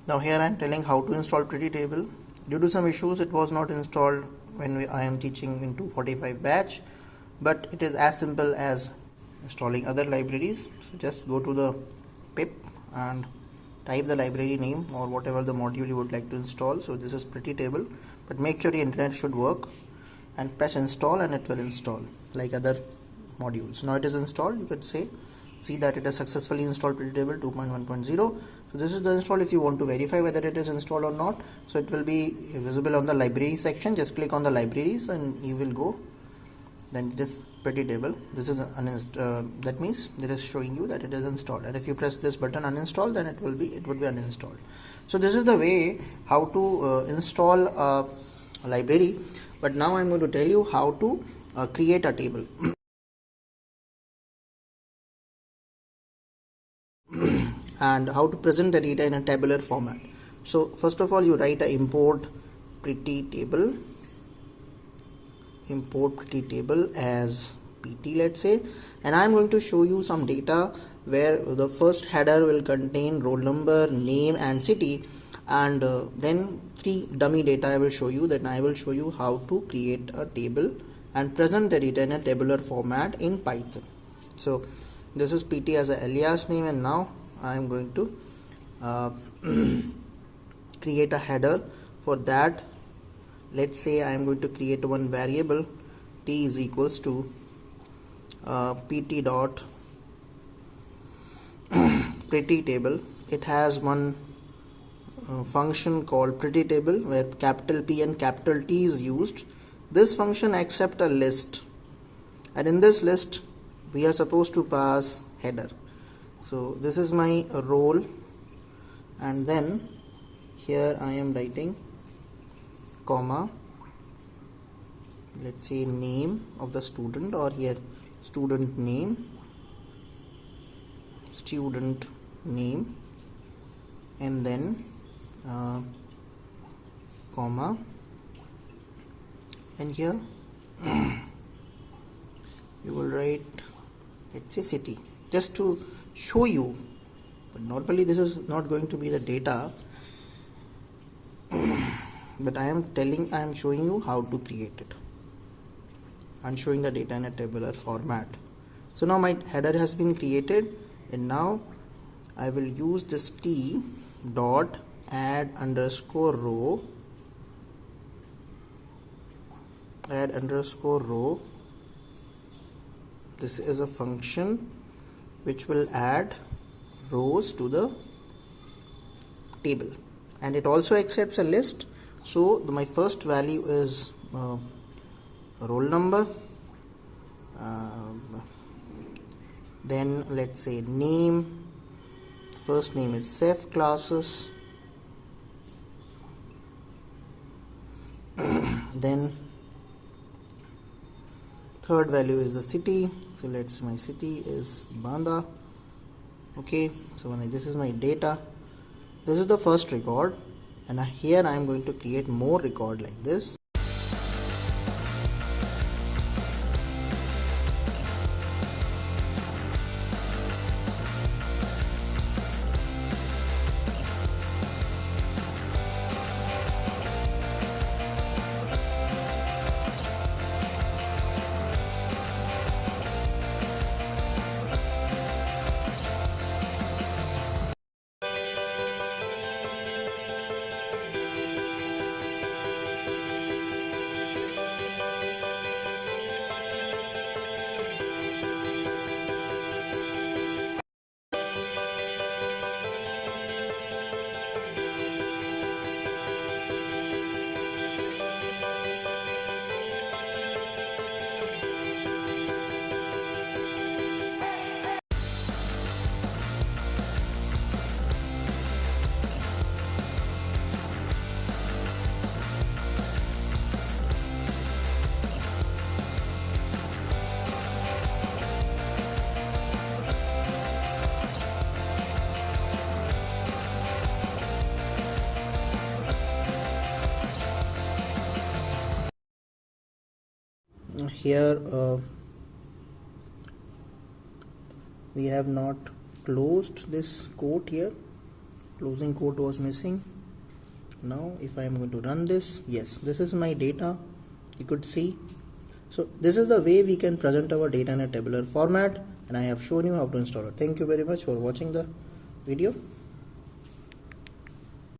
Now here I am telling how to install PrettyTable. Due to some issues it was not installed when I am teaching in 245 batch, but it is as simple as installing other libraries. So just go to the pip and type the library name or whatever the module you would like to install. So this is PrettyTable, but make sure the internet should work, and press install and it will install like other modules. Now it is installed. You could see that it has successfully installed PrettyTable 2.1.0. So this is the install. If you want to verify whether it is installed or not, so it will be visible on the library section. Just click on the libraries and you will go, then it is PrettyTable. This is that means it is showing you that it is installed, and if you press this button uninstall, then it would be uninstalled. So this is the way how to install a library. But now I am going to tell you how to create a table and how to present the data in a tabular format. So first of all, you write a import PrettyTable as pt, let's say, and I am going to show you some data where the first header will contain roll number, name and city, and then 3 dummy data I will show you. Then I will show you how to create a table and present the data in a tabular format in Python. So this is pt as an alias name, and now I am going to create a header. For that, let's say I am going to create one variable t is equals to pt dot PrettyTable. It has one function called PrettyTable where capital P and capital T is used. This function accepts a list, and in this list we are supposed to pass header. So this is my role, and then here I am writing comma, let's say name of the student, or here student name, and then comma, and here you will write, let's say city, just to show you. But normally this is not going to be the data, but I am showing you how to create it and showing the data in a tabular format. So now my header has been created, and now I will use this t dot add underscore row This is a function which will add rows to the table, and it also accepts a list. So my first value is roll number, then let's say name, first name is saifclasses, then third value is the city. So let's my city is Banda. Okay, so this is my data. This is the first record, and here I am going to create more record like this. Here we have not closed this quote here, closing quote was missing. Now if I am going to run this, yes, this is my data, you could see. So this is the way we can present our data in a tabular format, and I have shown you how to install it. Thank you very much for watching the video.